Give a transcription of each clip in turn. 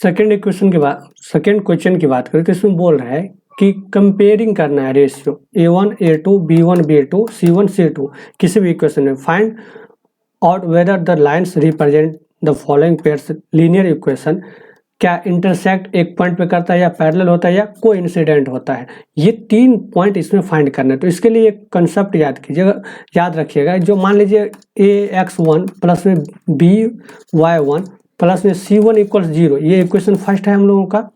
Second equation के बाद second question की बात करें तो इसमें बोल रहा है कि कंपेयरिंग करना है ratio A1 A2 B1 B2 C1 C2 किसी भी इक्वेशन में find out whether the lines represent the following pairs linear equation क्या इंटरसेक्ट एक पॉइंट पे करता है या पैरेलल होता है या कोइंसिडेंट होता है। ये 3 पॉइंट इसमें फाइंड करना है। तो इसके लिए एक कंसेप्ट याद कीजिएगा, याद रखिएगा। जो मान लीजिए AX1 प्लस में BY1 प्लस में C1 इक्वल्स 0, ये इक्वेशन फर्स्ट है हम लोगों का।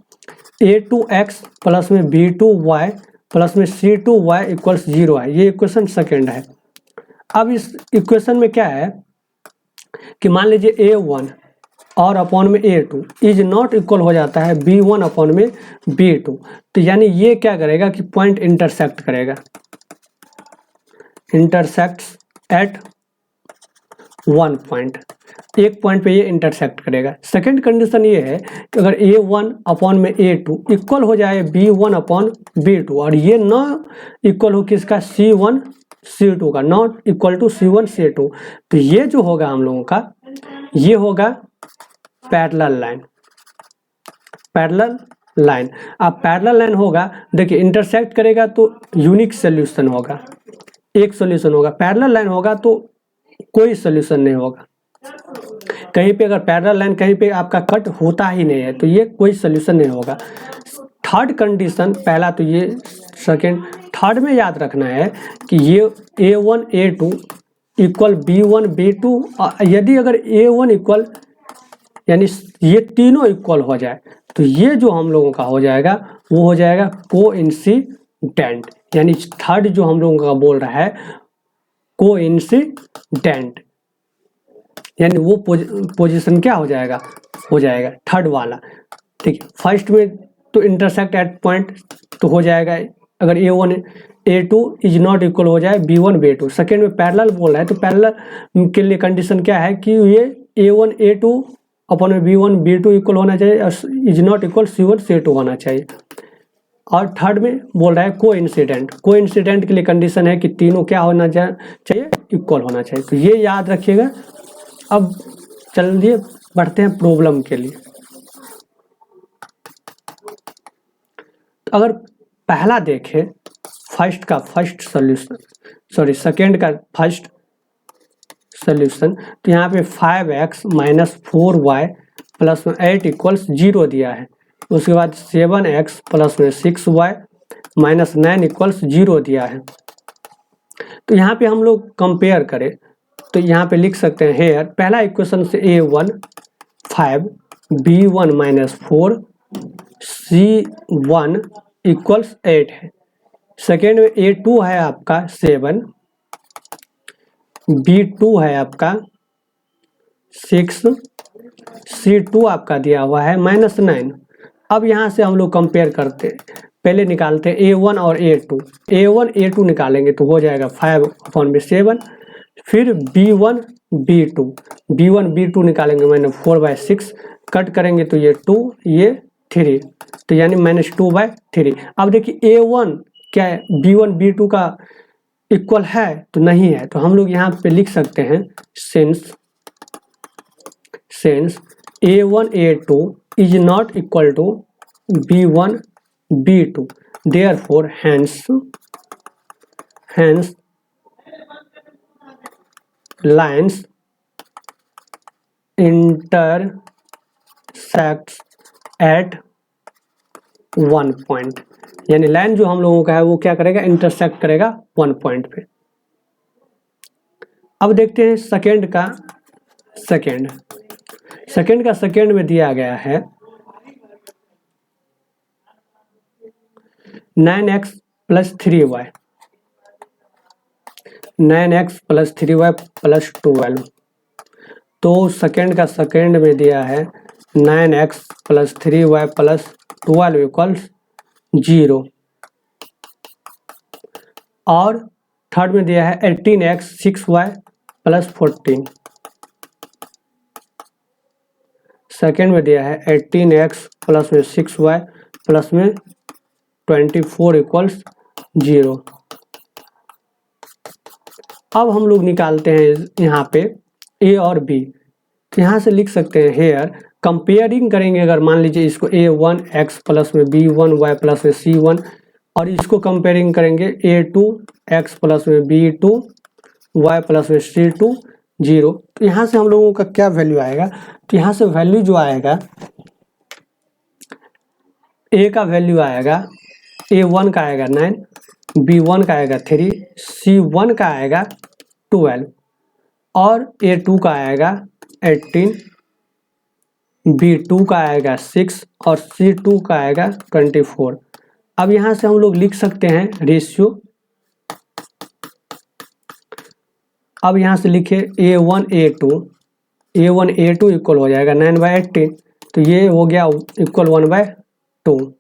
A2X प्लस में B2Y प्लस में C2Y इक्वल्स 0 है, ये इक्वेशन सेकेंड है। अब इस इक्वेशन में क्या है कि मान लीजिए A1 और अपॉन में A2 इज नॉट इक्वल हो जाता है B1 अपॉन में B2, तो यानी ये क्या करेगा कि पॉइंट इंटरसेक्ट करेगा, इंटरसेक्ट्स एट वन पॉइंट, एक पॉइंट पे ये इंटरसेक्ट करेगा। सेकंड कंडीशन ये है कि अगर A1 अपॉन में A2 इक्वल हो जाए B1 अपॉन B2 और ये ना इक्वल हो किसका C1 C2 का, not equal to C1 C2, तो ये जो होगा हम लोगों का ये होगा पैरेलल लाइन। पैरेलल लाइन, अब पैरेलल लाइन होगा, देखिए इंटरसेक्ट करेगा तो यूनिक सोल्यूशन होगा, एक सोल्यूशन होगा। पैरेलल लाइन होगा तो कोई सोल्यूशन नहीं होगा। कहीं पे अगर पैरेलल लाइन कहीं पे आपका कट होता ही नहीं है तो ये कोई सोल्यूशन नहीं होगा। थर्ड कंडीशन, पहला तो ये, सेकेंड, थर्ड में याद रखना है कि ये A1 A2 equal B1 B2, यदि अगर A1 इक्वल यानी ये तीनों इक्वल हो जाए तो ये जो हम लोगों का हो जाएगा वो हो जाएगा कोइंसिडेंट। यानी थर्ड जो हम लोगों का बोल रहा है कोइंसिडेंट, यानी वो पोजीशन क्या हो जाएगा, हो जाएगा थर्ड वाला। ठीक है, फर्स्ट में तो इंटरसेक्ट एट पॉइंट तो हो जाएगा अगर A1 A2 is not equal हो जाए B1 B2। सेकेंड में पैरेलल बोल रहा है तो पैरेलल के लिए कंडीशन क्या है कि ये A1 A2 अपॉन में B1 B2 इक्वल होना चाहिए, is not equal C1 C2 होना चाहिए। और थर्ड में बोल रहा है कोइंसिडेंट, कोइंसिडेंट के लिए कंडीशन है कि तीनों क्या होना चाहिए, इक्वल होना चाहिए। तो ये याद रखिएगा। अब चलिए बढ़ते हैं प्रॉब्लम के लिए। अगर पहला देखें फर्स्ट का फर्स्ट सोल्यूशन, सॉरी सेकेंड का फर्स्ट सोल्यूशन, तो यहाँ पे 5x माइनस 4y प्लस में 8 इक्वल्स 0 दिया है। उसके बाद 7x प्लस में 6y माइनस 9 इक्वल्स 0 दिया है। तो यहाँ पे हम लोग कंपेयर करें तो यहाँ पे लिख सकते हैं हेयर, पहला इक्वेशन से A1 5 B1 minus 4 C1 equals 8 है। सेकेंड में A2 है आपका 7, B2 है आपका 6, C2 आपका दिया हुआ है माइनस 9। अब यहाँ से हम लोग कंपेयर करते हैं, पहले निकालते हैं A1 और A2। A1 A2 निकालेंगे तो हो जाएगा 5 अपॉन में 7, फिर B1 B2 निकालेंगे मैंने 4/6, कट करेंगे तो ये 2 ये 3, तो यानी -2/3। अब देखिए A1 क्या है, B1 B2 का इक्वल है तो नहीं है, तो हम लोग यहाँ पे लिख सकते हैं since A1 A2 is not equal to B1 B2, therefore hence lines intersects at one point, यानी लाइन जो हम लोगों का है वो क्या करेगा, इंटरसेक्ट करेगा वन पॉइंट पे। अब देखते हैं सेकेंड का सेकेंड में दिया गया है 9x plus 3y, 9x plus 3y plus 12। तो सेकेंड का सेकेंड में दिया है 9x plus 3y plus 12 equals 0, और थर्ड में दिया है 18x 6y प्लस 14। सेकेंड में दिया है 18x प्लस में 6y प्लस में 24 इक्वल्स 0। अब हम लोग निकालते हैं यहाँ पे A और B, तो यहाँ से लिख सकते हैं हेयर कंपेयरिंग करेंगे, अगर मान लीजिए इसको a1 x प्लस में b1 y प्लस में c1 और इसको कंपेयरिंग करेंगे a2 x प्लस में b2 y प्लस में c2 0, तो यहाँ से हम लोगों का क्या वैल्यू आएगा, तो यहाँ से वैल्यू जो आएगा a का वैल्यू आएगा a1 का आएगा 9, b1 का आएगा 3, c1 का आएगा 12 और a2 का आएगा 18, b2 का आएगा 6 और c2 का आएगा 24। अब यहाँ से हम लोग लिख सकते हैं रेशियो। अब यहाँ से लिखे a1 a2 इक्वल हो जाएगा 9/18, तो ये हो गया इक्वल 1/2।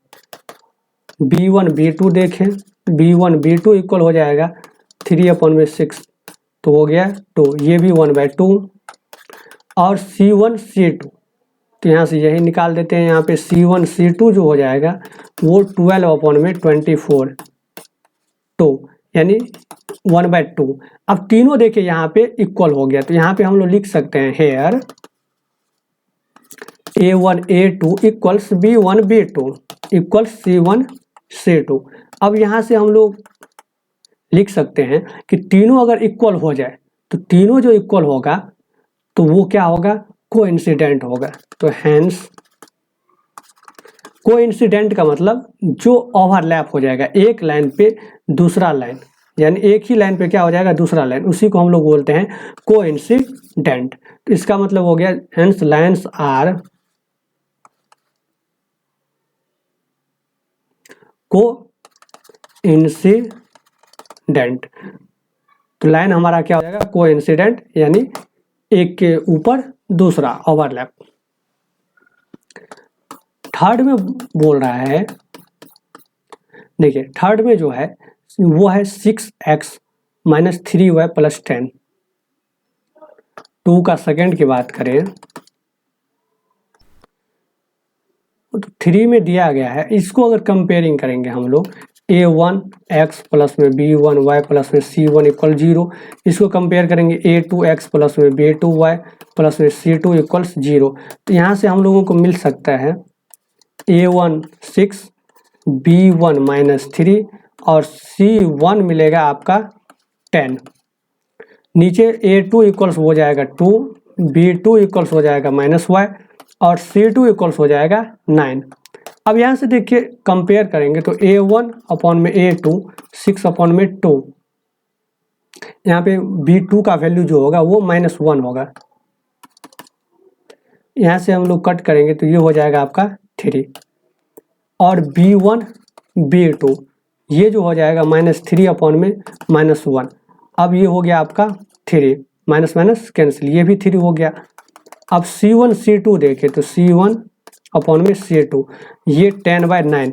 b1 b2 देखें, b1 b2 इक्वल हो जाएगा 3/6, तो हो गया 2, ये भी 1/2। और c1 c2, तो यहाँ से यही निकाल देते हैं, यहाँ पे c1 c2 जो हो जाएगा वो 12/24, 2 यानी 1/2। अब तीनों देखिए यहाँ पे इक्वल हो गया, तो यहाँ पे हम लोग लिख सकते हैं hair a1 a2 equals b1 b2 equals c1 c2। अब यहाँ से हम लोग लिख सकते हैं कि तीनों अगर इक्वल हो जाए, तो तीनों जो इक्वल होगा तो वो क्या होगा, कोइंसिडेंट होगा। तो हैंस कोइंसिडेंट का मतलब जो ओवरलैप हो जाएगा एक लाइन पे दूसरा लाइन, यानी एक ही लाइन पे क्या हो जाएगा दूसरा लाइन, उसी को हम लोग बोलते हैं कोइंसिडेंट। तो इसका मतलब हो गया हैंस लाइन्स आर कोइंसिडेंट। तो लाइन हमारा क्या हो जाएगा, कोइंसिडेंट, यानी एक के ऊपर दूसरा ओवरलैप। थर्ड में बोल रहा है, देखिए थर्ड में जो है वो है 6x माइनस 3y प्लस 10। 2 का सेकेंड की बात करें तो 3 में दिया गया है, इसको अगर कंपेयरिंग करेंगे हम लोग a1 x प्लस में b1 y प्लस में c1 इक्वल 0, इसको कंपेयर करेंगे a2 x प्लस में b2 y प्लस में c2 इक्वल्स 0। तो यहाँ से हम लोगों को मिल सकता है a1 6 b1 माइनस 3 और c1 मिलेगा आपका 10। नीचे a2 इक्वल्स हो जाएगा 2, b2 इक्वल्स हो जाएगा माइनस y और c2 इक्वल्स हो जाएगा 9। अब यहाँ से देखिए कंपेयर करेंगे तो a1 अपॉन में a2 6 अपॉन में 2, यहाँ पे b2 का वैल्यू जो होगा वो -1 होगा। यहाँ से हम लोग कट करेंगे तो ये हो जाएगा आपका 3 और b1 b2 ये जो हो जाएगा -3 अपॉन में -1। अब ये हो गया आपका 3, माइनस माइनस कैंसिल, ये भी 3 हो गया। अब c1 c2 देखें तो c1 अपॉन में c2 ये 10/9।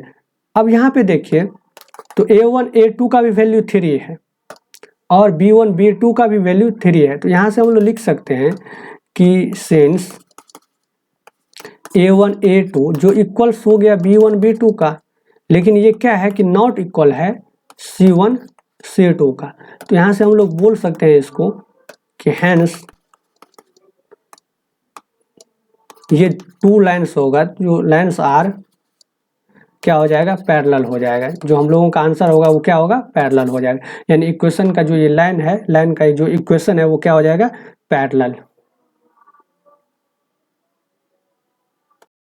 अब यहाँ पे देखिए तो a1 a2 का भी वैल्यू 3 है और b1 b2 का भी वैल्यू 3 है। तो यहाँ से हम लोग लिख सकते हैं कि सिंस a1 a2 जो इक्वल्स हो गया b1 b2 का, लेकिन ये क्या है कि नॉट इक्वल है c1 c2 का। तो यहाँ से हम लोग बोल सकते हैं इसको कि हैंस ये 2 लाइन्स होगा, जो लाइन्स आर क्या हो जाएगा, पैरेलल हो जाएगा। जो हम लोगों का आंसर होगा वो क्या होगा, पैरेलल हो जाएगा। यानी इक्वेशन का जो ये लाइन है, लाइन का जो इक्वेशन है वो क्या हो जाएगा, पैरेलल।